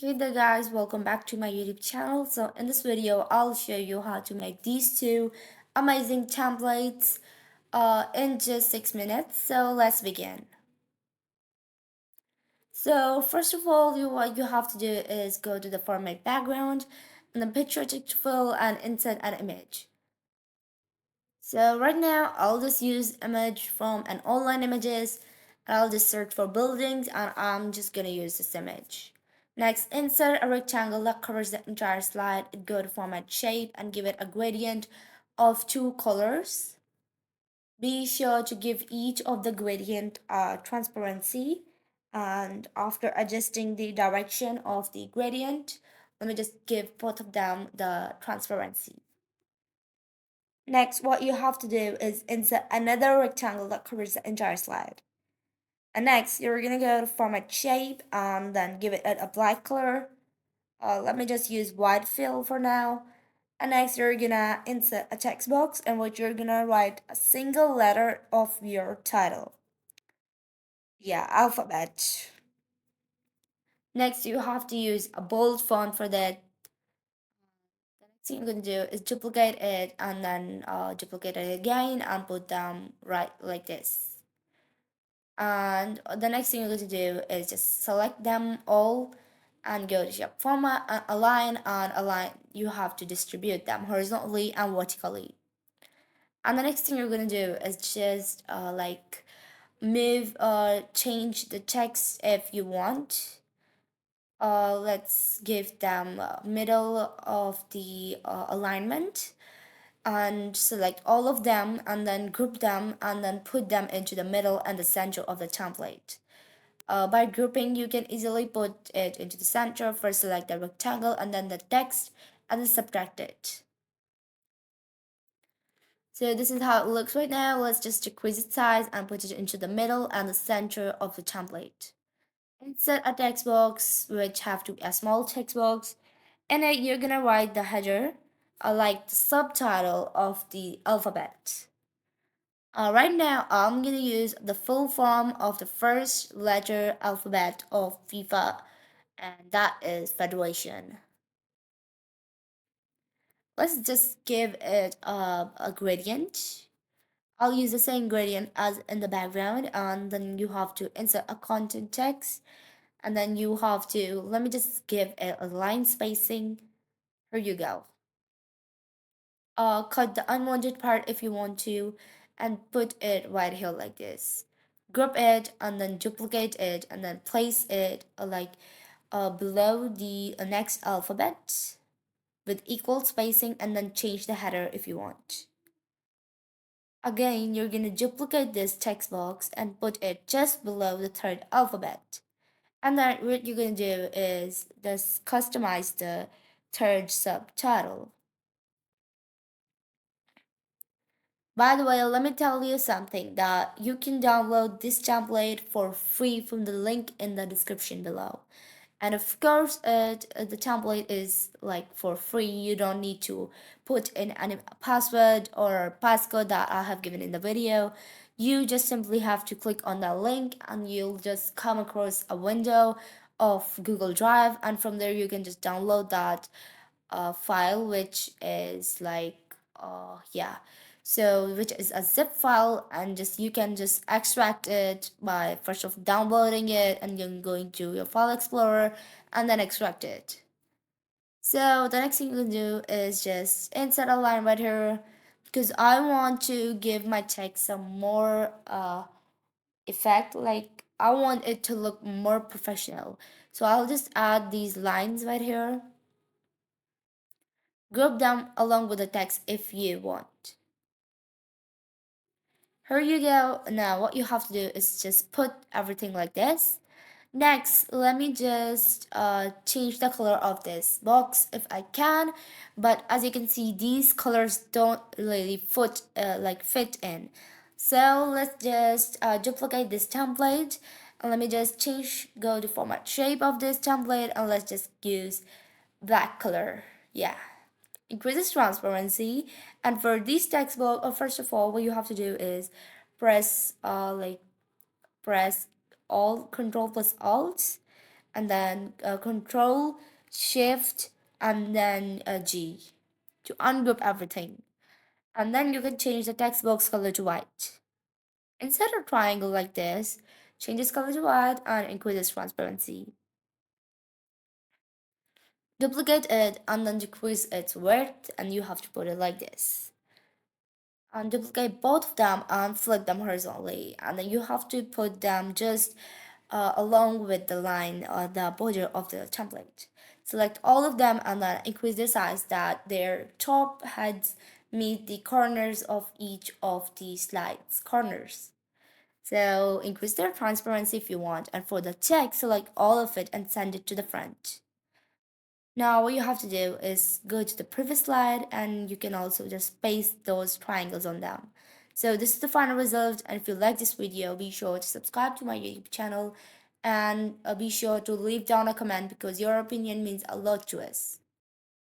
Hey there guys, welcome back to my YouTube channel. So in this video, I'll show you how to make these two amazing templates in just 6 minutes. So let's begin. So first of all, what you have to do is go to the format background and the picture text fill and insert an image. So right now, I'll just use image from an online images. I'll just search for buildings and I'm just gonna use this image. Next, insert a rectangle that covers the entire slide. Go to format shape and give it a gradient of 2 colors. Be sure to give each of the gradient transparency. And after adjusting the direction of the gradient, let me just give both of them the transparency. Next, what you have to do is insert another rectangle that covers the entire slide. And next, you're gonna go to format shape and then give it a black color. Let me just use white fill for now. And next, you're gonna insert a text box in which you're gonna write a single letter of your title. Yeah, alphabet. Next, you have to use a bold font for that. The next thing you're gonna do is duplicate it and then duplicate it again and put them right like this. And the next thing you're going to do is just select them all and go to shape format and align. You have to distribute them horizontally and vertically. And the next thing you're going to do is just like move change the text if you want. Let's give them middle of the alignment and select all of them and then group them and then put them into the middle and the center of the template. By grouping, you can easily put it into the center. First select the rectangle and then the text and then subtract it. So this is how it looks right now. Let's just decrease its size and put it into the middle and the center of the template. Insert a text box, which have to be a small text box. In it, you're gonna write the header, like the subtitle of the alphabet. Right now, I'm gonna use the full form of the first letter alphabet of FIFA, and that is Federation. Let's just give it a gradient. I'll use the same gradient as in the background, and then you have to insert a content text, and then you have to, let me just give it a line spacing. Here you go. Cut the unwanted part if you want to, and put it right here like this. Group it and then duplicate it and then place it below the next alphabet with equal spacing and then change the header if you want. Again, you're gonna duplicate this text box and put it just below the third alphabet. And then what you're gonna do is just customize the third subtitle. By the way, let me tell you something that you can download this template for free from the link in the description below. And of course, the template is like for free. You don't need to put in any password or passcode that I have given in the video. You just simply have to click on that link and you'll just come across a window of Google Drive, and from there you can just download that file, which is yeah, so which is a zip file, and just you can just extract it by first of downloading it and then going to your file explorer and then extract it. So the next thing you can do is just insert a line right here because I want to give my text some more effect, like I want it to look more professional. So I'll just add these lines right here. Group them along with the text if you want. Here you go. Now what you have to do is just put everything like this. Next, let me just change the color of this box if I can. But as you can see, these colors don't really fit in. So let's just duplicate this template. And let me just go to format shape of this template and let's just use black color. Yeah, increases transparency. And for this text box, first of all, what you have to do is press press Alt, Control plus Alt, and then Control, Shift, and then G to ungroup everything. And then you can change the text box color to white. Insert a triangle like this, change its color to white, and increase its transparency. Duplicate it and then decrease its width, and you have to put it like this. And duplicate both of them and flip them horizontally, and then you have to put them just along with the line or the border of the template. Select all of them and then increase the size that their top heads meet the corners of each of the slides corners. So increase their transparency if you want, and for the text, select all of it and send it to the front. Now what you have to do is go to the previous slide, and you can also just paste those triangles on them. So this is the final result, and if you like this video, be sure to subscribe to my YouTube channel, and be sure to leave down a comment because your opinion means a lot to us.